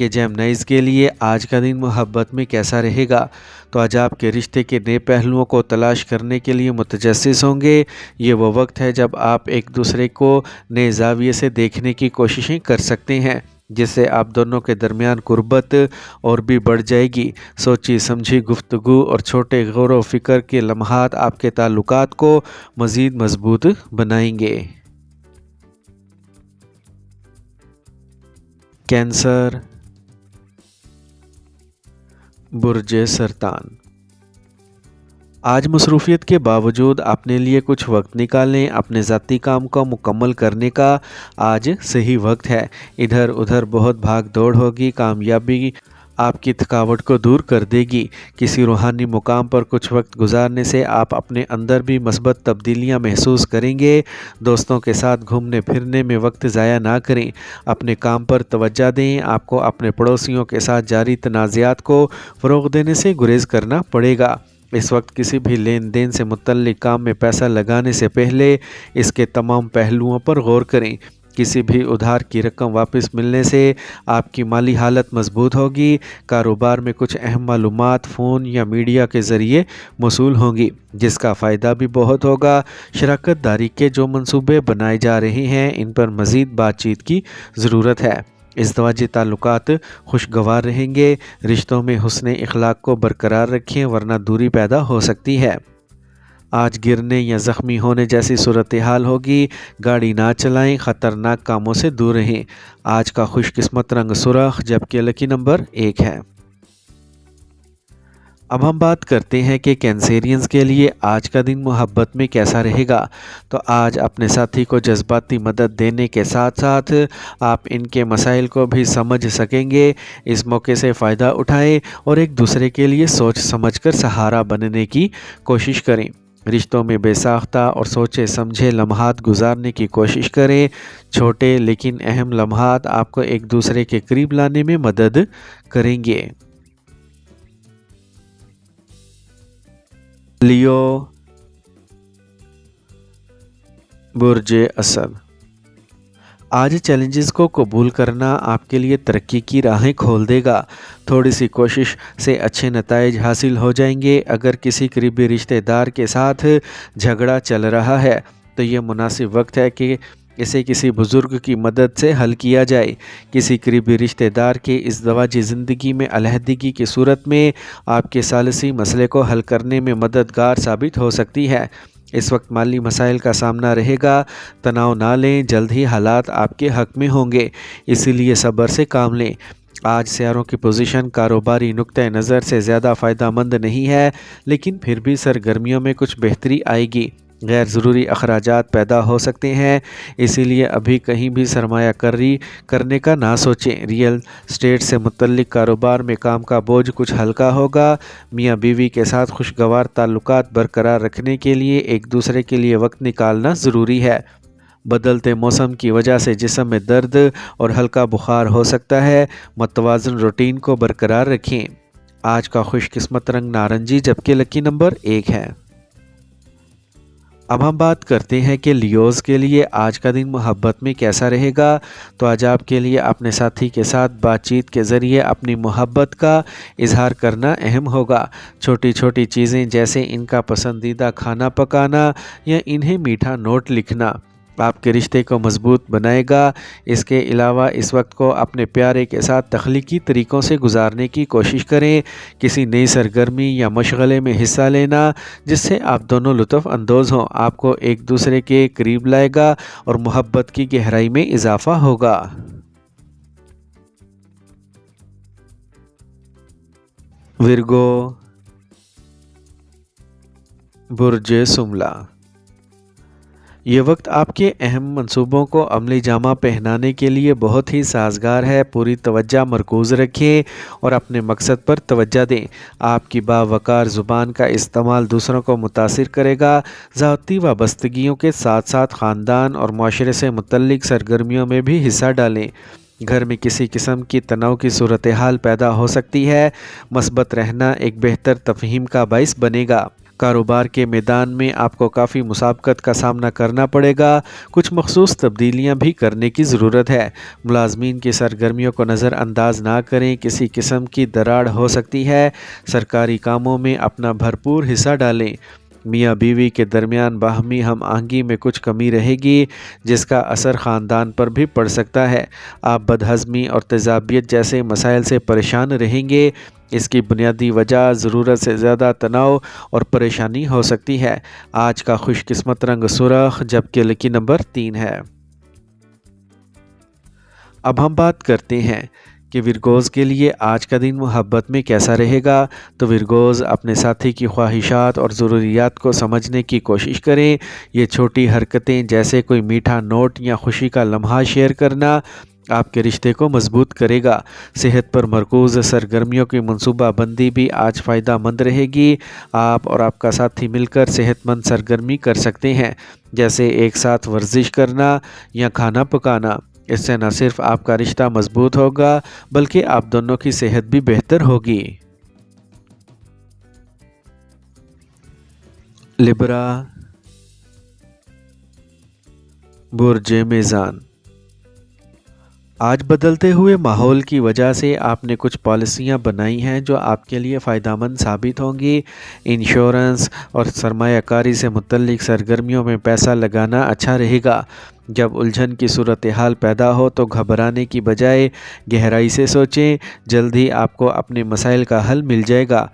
کہ جیمنائز کے لیے آج کا دن محبت میں کیسا رہے گا؟ تو آج آپ کے رشتے کے نئے پہلوؤں کو تلاش کرنے کے لیے متجسس ہوں گے۔ یہ وہ وقت ہے جب آپ ایک دوسرے کو نئے زاویے سے دیکھنے کی کوششیں کر سکتے ہیں، جس سے آپ دونوں کے درمیان قربت اور بھی بڑھ جائے گی۔ سوچی سمجھی گفتگو اور چھوٹے غور و فکر کے لمحات آپ کے تعلقات کو مزید مضبوط بنائیں گے۔ کینسر، برج سرطان۔ آج مصروفیت کے باوجود اپنے لیے کچھ وقت نکالیں۔ اپنے ذاتی کام کو مکمل کرنے کا آج صحیح وقت ہے۔ ادھر ادھر بہت بھاگ دوڑ ہوگی۔ کامیابی آپ کی تھکاوٹ کو دور کر دے گی۔ کسی روحانی مقام پر کچھ وقت گزارنے سے آپ اپنے اندر بھی مثبت تبدیلیاں محسوس کریں گے۔ دوستوں کے ساتھ گھومنے پھرنے میں وقت ضائع نہ کریں۔ اپنے کام پر توجہ دیں۔ آپ کو اپنے پڑوسیوں کے ساتھ جاری تنازعات کو فروغ دینے سے گریز کرنا پڑے گا۔ اس وقت کسی بھی لین دین سے متعلق کام میں پیسہ لگانے سے پہلے اس کے تمام پہلوؤں پر غور کریں۔ کسی بھی ادھار کی رقم واپس ملنے سے آپ کی مالی حالت مضبوط ہوگی۔ کاروبار میں کچھ اہم معلومات فون یا میڈیا کے ذریعے موصول ہوں گی، جس کا فائدہ بھی بہت ہوگا۔ شراکت داری کے جو منصوبے بنائے جا رہے ہیں، ان پر مزید بات چیت کی ضرورت ہے۔ ازدواجی تعلقات خوشگوار رہیں گے۔ رشتوں میں حسن اخلاق کو برقرار رکھیں، ورنہ دوری پیدا ہو سکتی ہے۔ آج گرنے یا زخمی ہونے جیسی صورتحال ہوگی۔ گاڑی نہ چلائیں، خطرناک کاموں سے دور رہیں۔ آج کا خوش قسمت رنگ سرخ، جبکہ لکی نمبر 1 ہے۔ اب ہم بات کرتے ہیں کہ کینسیرینز کے لیے آج کا دن محبت میں کیسا رہے گا۔ تو آج اپنے ساتھی کو جذباتی مدد دینے کے ساتھ ساتھ آپ ان کے مسائل کو بھی سمجھ سکیں گے۔ اس موقع سے فائدہ اٹھائیں اور ایک دوسرے کے لیے سوچ سمجھ کر سہارا بننے کی کوشش کریں۔ رشتوں میں بے ساختہ اور سوچے سمجھے لمحات گزارنے کی کوشش کریں۔ چھوٹے لیکن اہم لمحات آپ کو ایک دوسرے کے قریب لانے میں مدد کریں گے۔ لیو، برج اسد۔ آج چیلنجز کو قبول کرنا آپ کے لیے ترقی کی راہیں کھول دے گا۔ تھوڑی سی کوشش سے اچھے نتائج حاصل ہو جائیں گے۔ اگر کسی قریبی رشتہ دار کے ساتھ جھگڑا چل رہا ہے تو یہ مناسب وقت ہے کہ اسے کسی بزرگ کی مدد سے حل کیا جائے۔ کسی قریبی رشتہ دار کے ازدواجی زندگی میں علیحدگی کی صورت میں آپ کے ثالثی مسئلے کو حل کرنے میں مددگار ثابت ہو سکتی ہے۔ اس وقت مالی مسائل کا سامنا رہے گا۔ تناؤ نہ لیں، جلد ہی حالات آپ کے حق میں ہوں گے، اسی لیے صبر سے کام لیں۔ آج سیاروں کی پوزیشن کاروباری نقطہ نظر سے زیادہ فائدہ مند نہیں ہے، لیکن پھر بھی سرگرمیوں میں کچھ بہتری آئے گی۔ غیر ضروری اخراجات پیدا ہو سکتے ہیں، اسی لیے ابھی کہیں بھی سرمایہ کاری کرنے کا نہ سوچیں۔ ریئل اسٹیٹ سے متعلق کاروبار میں کام کا بوجھ کچھ ہلکا ہوگا۔ میاں بیوی کے ساتھ خوشگوار تعلقات برقرار رکھنے کے لیے ایک دوسرے کے لیے وقت نکالنا ضروری ہے۔ بدلتے موسم کی وجہ سے جسم میں درد اور ہلکا بخار ہو سکتا ہے۔ متوازن روٹین کو برقرار رکھیں۔ آج کا خوش قسمت رنگ نارنجی، جبکہ لکی نمبر 1 ہے۔ اب ہم بات کرتے ہیں کہ لیوز کے لیے آج کا دن محبت میں کیسا رہے گا۔ تو آج آپ کے لیے اپنے ساتھی کے ساتھ بات چیت کے ذریعے اپنی محبت کا اظہار کرنا اہم ہوگا۔ چھوٹی چھوٹی چیزیں جیسے ان کا پسندیدہ کھانا پکانا یا انہیں میٹھا نوٹ لکھنا آپ کے رشتے کو مضبوط بنائے گا۔ اس کے علاوہ اس وقت کو اپنے پیارے کے ساتھ تخلیقی طریقوں سے گزارنے کی کوشش کریں۔ کسی نئی سرگرمی یا مشغلے میں حصہ لینا جس سے آپ دونوں لطف اندوز ہوں، آپ کو ایک دوسرے کے قریب لائے گا اور محبت کی گہرائی میں اضافہ ہوگا۔ ورگو، برج سملہ۔ یہ وقت آپ کے اہم منصوبوں کو عملی جامہ پہنانے کے لیے بہت ہی سازگار ہے۔ پوری توجہ مرکوز رکھیں اور اپنے مقصد پر توجہ دیں۔ آپ کی باوقار زبان کا استعمال دوسروں کو متاثر کرے گا۔ ذاتی وابستگیوں کے ساتھ ساتھ خاندان اور معاشرے سے متعلق سرگرمیوں میں بھی حصہ ڈالیں۔ گھر میں کسی قسم کی تناؤ کی صورتحال پیدا ہو سکتی ہے۔ مثبت رہنا ایک بہتر تفہیم کا باعث بنے گا۔ کاروبار کے میدان میں آپ کو کافی مسابقت کا سامنا کرنا پڑے گا، کچھ مخصوص تبدیلیاں بھی کرنے کی ضرورت ہے۔ ملازمین کی سرگرمیوں کو نظر انداز نہ کریں، کسی قسم کی دراڑ ہو سکتی ہے۔ سرکاری کاموں میں اپنا بھرپور حصہ ڈالیں۔ میاں بیوی کے درمیان باہمی ہم آہنگی میں کچھ کمی رہے گی، جس کا اثر خاندان پر بھی پڑ سکتا ہے۔ آپ بدہضمی اور تیزابیت جیسے مسائل سے پریشان رہیں گے۔ اس کی بنیادی وجہ ضرورت سے زیادہ تناؤ اور پریشانی ہو سکتی ہے۔ آج کا خوش قسمت رنگ سرخ جبکہ لکی نمبر 3 ہے۔ اب ہم بات کرتے ہیں کہ ورگوز کے لیے آج کا دن محبت میں کیسا رہے گا۔ تو ورگوز اپنے ساتھی کی خواہشات اور ضروریات کو سمجھنے کی کوشش کریں۔ یہ چھوٹی حرکتیں جیسے کوئی میٹھا نوٹ یا خوشی کا لمحہ شیئر کرنا آپ کے رشتے کو مضبوط کرے گا۔ صحت پر مرکوز سرگرمیوں کی منصوبہ بندی بھی آج فائدہ مند رہے گی۔ آپ اور آپ کا ساتھی مل کر صحت مند سرگرمی کر سکتے ہیں، جیسے ایک ساتھ ورزش کرنا یا کھانا پکانا۔ اس سے نہ صرف آپ کا رشتہ مضبوط ہوگا بلکہ آپ دونوں کی صحت بھی بہتر ہوگی۔ لبرا، برج میزان۔ آج بدلتے ہوئے ماحول کی وجہ سے آپ نے کچھ پالیسیاں بنائی ہیں جو آپ کے لیے فائدہ مند ثابت ہوں گی۔ انشورنس اور سرمایہ کاری سے متعلق سرگرمیوں میں پیسہ لگانا اچھا رہے گا۔ جب الجھن کی صورتحال پیدا ہو تو گھبرانے کی بجائے گہرائی سے سوچیں، جلد ہی آپ کو اپنے مسائل کا حل مل جائے گا۔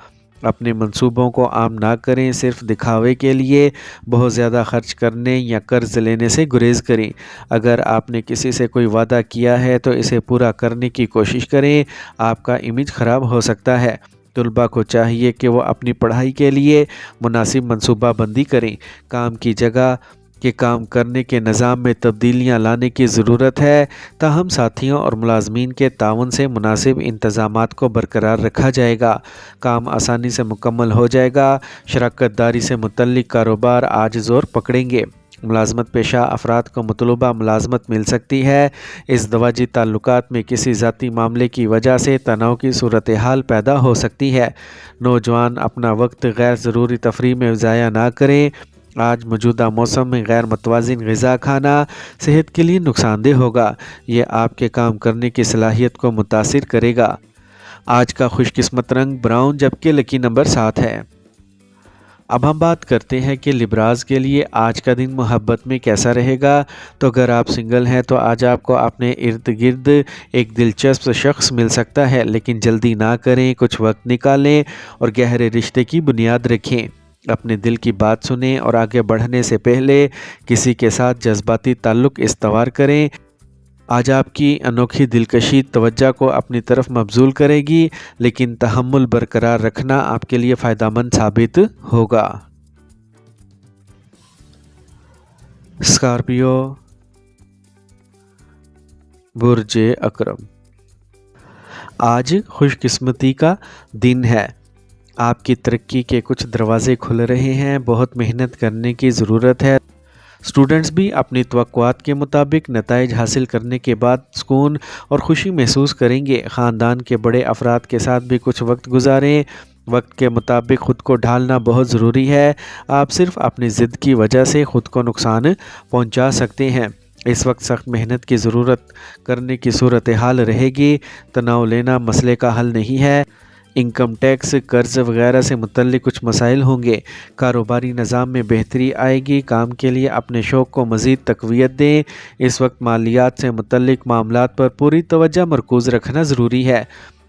اپنے منصوبوں کو عام نہ کریں، صرف دکھاوے کے لیے بہت زیادہ خرچ کرنے یا قرض لینے سے گریز کریں۔ اگر آپ نے کسی سے کوئی وعدہ کیا ہے تو اسے پورا کرنے کی کوشش کریں، آپ کا امیج خراب ہو سکتا ہے۔ طلباء کو چاہیے کہ وہ اپنی پڑھائی کے لیے مناسب منصوبہ بندی کریں۔ کام کی جگہ کے کام کرنے کے نظام میں تبدیلیاں لانے کی ضرورت ہے، تاہم ساتھیوں اور ملازمین کے تعاون سے مناسب انتظامات کو برقرار رکھا جائے گا۔ کام آسانی سے مکمل ہو جائے گا۔ شراکت داری سے متعلق کاروبار آج زور پکڑیں گے۔ ملازمت پیشہ افراد کو مطلوبہ ملازمت مل سکتی ہے۔ ازدواجی تعلقات میں کسی ذاتی معاملے کی وجہ سے تناؤ کی صورتحال پیدا ہو سکتی ہے۔ نوجوان اپنا وقت غیر ضروری تفریح میں ضائع نہ کریں۔ آج موجودہ موسم میں غیر متوازن غذا کھانا صحت کے لیے نقصان دہ ہوگا۔ یہ آپ کے کام کرنے کی صلاحیت کو متاثر کرے گا۔ آج کا خوش قسمت رنگ براؤن جبکہ لکی نمبر 7 ہے۔ اب ہم بات کرتے ہیں کہ لبراز کے لیے آج کا دن محبت میں کیسا رہے گا۔ تو اگر آپ سنگل ہیں تو آج آپ کو اپنے ارد گرد ایک دلچسپ شخص مل سکتا ہے، لیکن جلدی نہ کریں، کچھ وقت نکالیں اور گہرے رشتے کی بنیاد رکھیں۔ اپنے دل کی بات سنیں اور آگے بڑھنے سے پہلے کسی کے ساتھ جذباتی تعلق استوار کریں۔ آج آپ کی انوکھی دلکشی توجہ کو اپنی طرف مبذول کرے گی، لیکن تحمل برقرار رکھنا آپ کے لیے فائدہ مند ثابت ہوگا۔ اسکارپیو، برج اکرم۔ آج خوش قسمتی کا دن ہے۔ آپ کی ترقی کے کچھ دروازے کھل رہے ہیں، بہت محنت کرنے کی ضرورت ہے۔ اسٹوڈنٹس بھی اپنی توقعات کے مطابق نتائج حاصل کرنے کے بعد سکون اور خوشی محسوس کریں گے۔ خاندان کے بڑے افراد کے ساتھ بھی کچھ وقت گزاریں۔ وقت کے مطابق خود کو ڈھالنا بہت ضروری ہے۔ آپ صرف اپنی ضد کی وجہ سے خود کو نقصان پہنچا سکتے ہیں۔ اس وقت سخت محنت کی ضرورت کرنے کی صورتحال رہے گی۔ تناؤ لینا مسئلے کا حل نہیں ہے۔ انکم ٹیکس، قرض وغیرہ سے متعلق کچھ مسائل ہوں گے۔ کاروباری نظام میں بہتری آئے گی۔ کام کے لیے اپنے شوق کو مزید تقویت دیں۔ اس وقت مالیات سے متعلق معاملات پر پوری توجہ مرکوز رکھنا ضروری ہے۔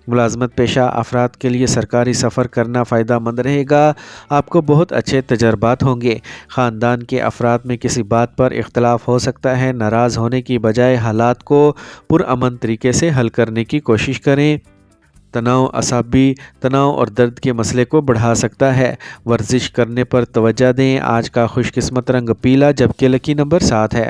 ملازمت پیشہ افراد کے لیے سرکاری سفر کرنا فائدہ مند رہے گا۔ آپ کو بہت اچھے تجربات ہوں گے۔ خاندان کے افراد میں کسی بات پر اختلاف ہو سکتا ہے۔ ناراض ہونے کی بجائے حالات کو پرامن طریقے سے حل کرنے کی کوشش کریں۔ تناؤ اعصابی تناؤ اور درد کے مسئلے کو بڑھا سکتا ہے۔ ورزش کرنے پر توجہ دیں۔ آج کا خوش قسمت رنگ پیلا جبکہ لکی نمبر 7 ہے۔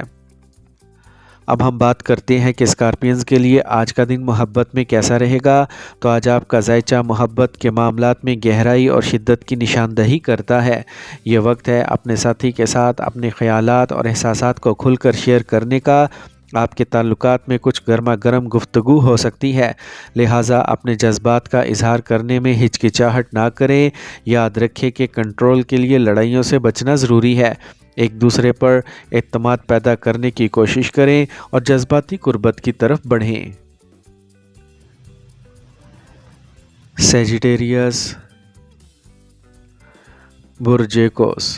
اب ہم بات کرتے ہیں کہ اسکارپینز کے لیے آج کا دن محبت میں کیسا رہے گا۔ تو آج آپ کا ذائچہ محبت کے معاملات میں گہرائی اور شدت کی نشاندہی کرتا ہے۔ یہ وقت ہے اپنے ساتھی کے ساتھ اپنے خیالات اور احساسات کو کھل کر شیئر کرنے کا۔ آپ کے تعلقات میں کچھ گرما گرم گفتگو ہو سکتی ہے، لہٰذا اپنے جذبات کا اظہار کرنے میں ہچکچاہٹ نہ کریں۔ یاد رکھیں کہ کنٹرول کے لیے لڑائیوں سے بچنا ضروری ہے۔ ایک دوسرے پر اعتماد پیدا کرنے کی کوشش کریں اور جذباتی قربت کی طرف بڑھیں۔ سیجیٹیریس، برج قوس۔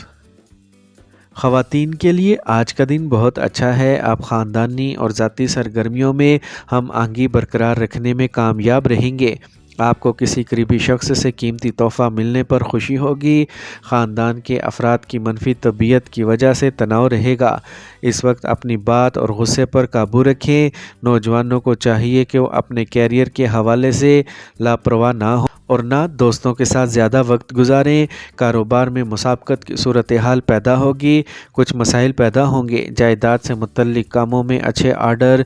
خواتین کے لیے آج کا دن بہت اچھا ہے۔ آپ خاندانی اور ذاتی سرگرمیوں میں ہم آہنگی برقرار رکھنے میں کامیاب رہیں گے۔ آپ کو کسی قریبی شخص سے قیمتی تحفہ ملنے پر خوشی ہوگی۔ خاندان کے افراد کی منفی طبیعت کی وجہ سے تناؤ رہے گا۔ اس وقت اپنی بات اور غصے پر قابو رکھیں۔ نوجوانوں کو چاہیے کہ وہ اپنے کیریئر کے حوالے سے لاپرواہ نہ ہوں اور نہ دوستوں کے ساتھ زیادہ وقت گزاریں۔ کاروبار میں مسابقت کی صورتحال پیدا ہوگی، کچھ مسائل پیدا ہوں گے۔ جائیداد سے متعلق کاموں میں اچھے آرڈر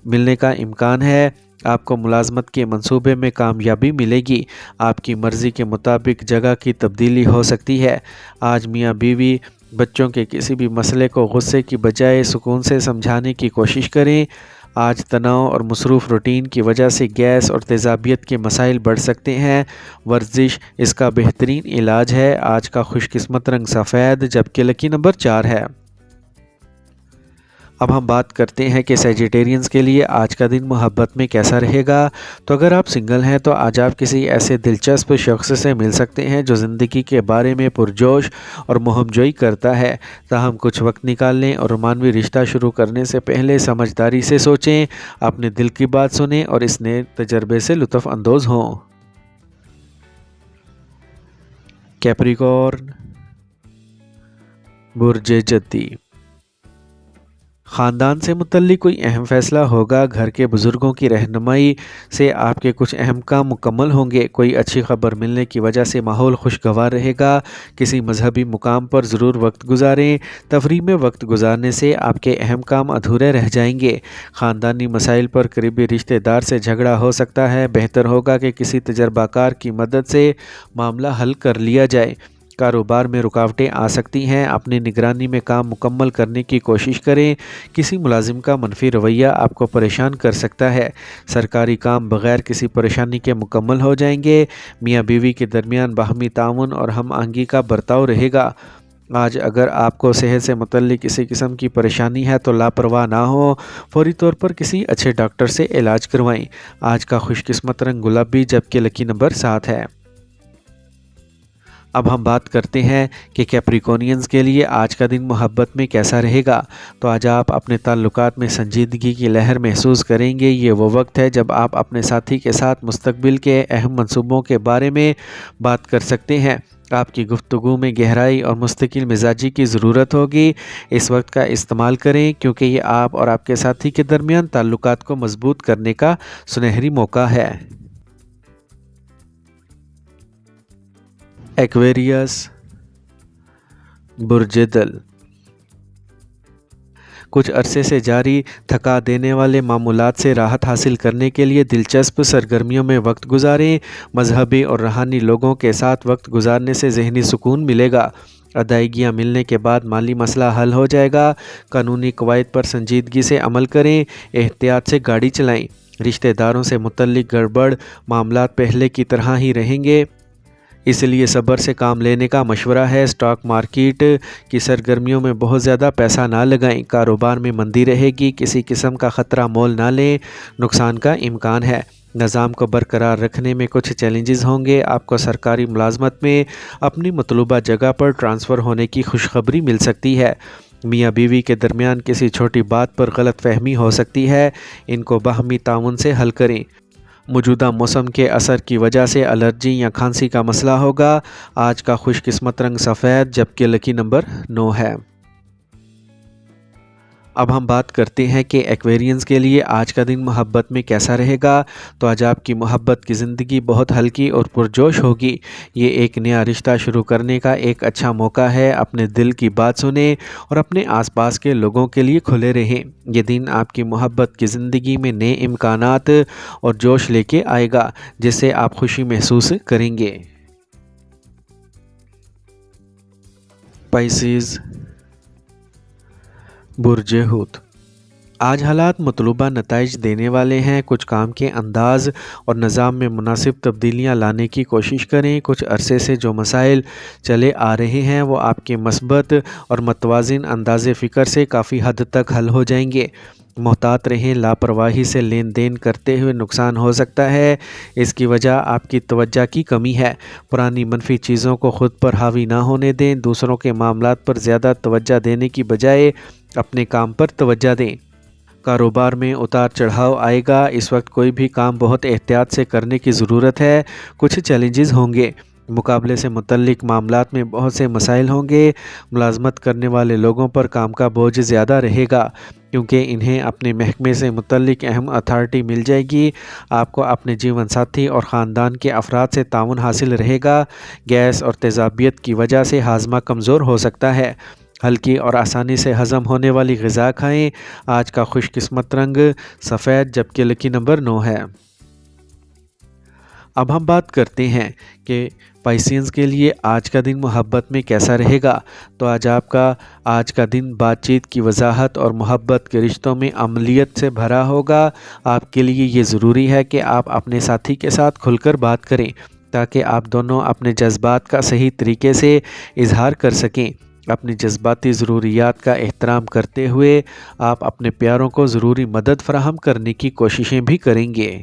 ملنے کا امکان ہے۔ آپ کو ملازمت کے منصوبے میں کامیابی ملے گی۔ آپ کی مرضی کے مطابق جگہ کی تبدیلی ہو سکتی ہے۔ آج میاں بیوی بچوں کے کسی بھی مسئلے کو غصے کی بجائے سکون سے سمجھانے کی کوشش کریں۔ آج تناؤ اور مصروف روٹین کی وجہ سے گیس اور تیزابیت کے مسائل بڑھ سکتے ہیں۔ ورزش اس کا بہترین علاج ہے۔ آج کا خوش قسمت رنگ سفید جبکہ لکی نمبر 4 ہے۔ اب ہم بات کرتے ہیں کہ سیجیٹیرینز کے لیے آج کا دن محبت میں کیسا رہے گا۔ تو اگر آپ سنگل ہیں تو آج آپ کسی ایسے دلچسپ شخص سے مل سکتے ہیں جو زندگی کے بارے میں پرجوش اور مہم جوئی کرتا ہے۔ تاہم کچھ وقت نکال لیں اور رومانوی رشتہ شروع کرنے سے پہلے سمجھداری سے سوچیں، اپنے دل کی بات سنیں اور اس نئے تجربے سے لطف اندوز ہوں۔ کیپریکورن، برج جدی۔ خاندان سے متعلق کوئی اہم فیصلہ ہوگا۔ گھر کے بزرگوں کی رہنمائی سے آپ کے کچھ اہم کام مکمل ہوں گے۔ کوئی اچھی خبر ملنے کی وجہ سے ماحول خوشگوار رہے گا۔ کسی مذہبی مقام پر ضرور وقت گزاریں۔ تفریح میں وقت گزارنے سے آپ کے اہم کام ادھورے رہ جائیں گے۔ خاندانی مسائل پر قریبی رشتہ دار سے جھگڑا ہو سکتا ہے۔ بہتر ہوگا کہ کسی تجربہ کار کی مدد سے معاملہ حل کر لیا جائے۔ کاروبار میں رکاوٹیں آ سکتی ہیں۔ اپنی نگرانی میں کام مکمل کرنے کی کوشش کریں۔ کسی ملازم کا منفی رویہ آپ کو پریشان کر سکتا ہے۔ سرکاری کام بغیر کسی پریشانی کے مکمل ہو جائیں گے۔ میاں بیوی کے درمیان باہمی تعاون اور ہم آہنگی کا برتاؤ رہے گا۔ آج اگر آپ کو صحت سے متعلق کسی قسم کی پریشانی ہے تو لاپرواہ نہ ہو، فوری طور پر کسی اچھے ڈاکٹر سے علاج کروائیں۔ آج کا خوش قسمت رنگ گلابی جبکہ لکی نمبر 7 ہے۔ اب ہم بات کرتے ہیں کہ کیپریکونینز کے لیے آج کا دن محبت میں کیسا رہے گا۔ تو آج آپ اپنے تعلقات میں سنجیدگی کی لہر محسوس کریں گے۔ یہ وہ وقت ہے جب آپ اپنے ساتھی کے ساتھ مستقبل کے اہم منصوبوں کے بارے میں بات کر سکتے ہیں۔ آپ کی گفتگو میں گہرائی اور مستقل مزاجی کی ضرورت ہوگی۔ اس وقت کا استعمال کریں کیونکہ یہ آپ اور آپ کے ساتھی کے درمیان تعلقات کو مضبوط کرنے کا سنہری موقع ہے۔ ایکویریس، برج دل۔ کچھ عرصے سے جاری تھکا دینے والے معمولات سے راحت حاصل کرنے کے لیے دلچسپ سرگرمیوں میں وقت گزاریں۔ مذہبی اور روحانی لوگوں کے ساتھ وقت گزارنے سے ذہنی سکون ملے گا۔ ادائیگیاں ملنے کے بعد مالی مسئلہ حل ہو جائے گا۔ قانونی قواعد پر سنجیدگی سے عمل کریں۔ احتیاط سے گاڑی چلائیں۔ رشتہ داروں سے متعلق گڑبڑ معاملات پہلے کی طرح ہی رہیں گے، اس لیے صبر سے کام لینے کا مشورہ ہے۔ اسٹاک مارکیٹ کی سرگرمیوں میں بہت زیادہ پیسہ نہ لگائیں۔ کاروبار میں مندی رہے گی، کسی قسم کا خطرہ مول نہ لیں، نقصان کا امکان ہے۔ نظام کو برقرار رکھنے میں کچھ چیلنجز ہوں گے۔ آپ کو سرکاری ملازمت میں اپنی مطلوبہ جگہ پر ٹرانسفر ہونے کی خوشخبری مل سکتی ہے۔ میاں بیوی کے درمیان کسی چھوٹی بات پر غلط فہمی ہو سکتی ہے، ان کو باہمی تعاون سے حل کریں۔ موجودہ موسم کے اثر کی وجہ سے الرجی یا کھانسی کا مسئلہ ہوگا۔ آج کا خوش قسمت رنگ سفید جبکہ لکی نمبر 9 ہے۔ اب ہم بات کرتے ہیں کہ ایکویرینز کے لیے آج کا دن محبت میں کیسا رہے گا۔ تو آج آپ کی محبت کی زندگی بہت ہلکی اور پرجوش ہوگی۔ یہ ایک نیا رشتہ شروع کرنے کا ایک اچھا موقع ہے۔ اپنے دل کی بات سنیں اور اپنے آس پاس کے لوگوں کے لیے کھلے رہیں۔ یہ دن آپ کی محبت کی زندگی میں نئے امکانات اور جوش لے کے آئے گا جس سے آپ خوشی محسوس کریں گے۔ پائسیز، برج حوت۔ آج حالات مطلوبہ نتائج دینے والے ہیں۔ کچھ کام کے انداز اور نظام میں مناسب تبدیلیاں لانے کی کوشش کریں۔ کچھ عرصے سے جو مسائل چلے آ رہے ہیں وہ آپ کے مثبت اور متوازن انداز فکر سے کافی حد تک حل ہو جائیں گے۔ محتاط رہیں، لاپرواہی سے لین دین کرتے ہوئے نقصان ہو سکتا ہے۔ اس کی وجہ آپ کی توجہ کی کمی ہے۔ پرانی منفی چیزوں کو خود پر حاوی نہ ہونے دیں۔ دوسروں کے معاملات پر زیادہ توجہ دینے کی بجائے اپنے کام پر توجہ دیں۔ کاروبار میں اتار چڑھاؤ آئے گا۔ اس وقت کوئی بھی کام بہت احتیاط سے کرنے کی ضرورت ہے۔ کچھ چیلنجز ہوں گے۔ مقابلے سے متعلق معاملات میں بہت سے مسائل ہوں گے۔ ملازمت کرنے والے لوگوں پر کام کا بوجھ زیادہ رہے گا کیونکہ انہیں اپنے محکمے سے متعلق اہم اتھارٹی مل جائے گی۔ آپ کو اپنے جیون ساتھی اور خاندان کے افراد سے تعاون حاصل رہے گا۔ گیس اور تیزابیت کی وجہ سے ہاضمہ کمزور ہو سکتا ہے۔ ہلکی اور آسانی سے ہضم ہونے والی غذا کھائیں۔ آج کا خوش قسمت رنگ سفید جبکہ لکی نمبر 9 ہے۔ اب ہم بات کرتے ہیں کہ پائسینز کے لیے آج کا دن محبت میں کیسا رہے گا۔ تو آج کا دن بات چیت کی وضاحت اور محبت کے رشتوں میں عملیت سے بھرا ہوگا۔ آپ کے لیے یہ ضروری ہے کہ آپ اپنے ساتھی کے ساتھ کھل کر بات کریں تاکہ آپ دونوں اپنے جذبات کا صحیح طریقے سے اظہار کر سکیں۔ اپنی جذباتی ضروریات کا احترام کرتے ہوئے آپ اپنے پیاروں کو ضروری مدد فراہم کرنے کی کوششیں بھی کریں گے۔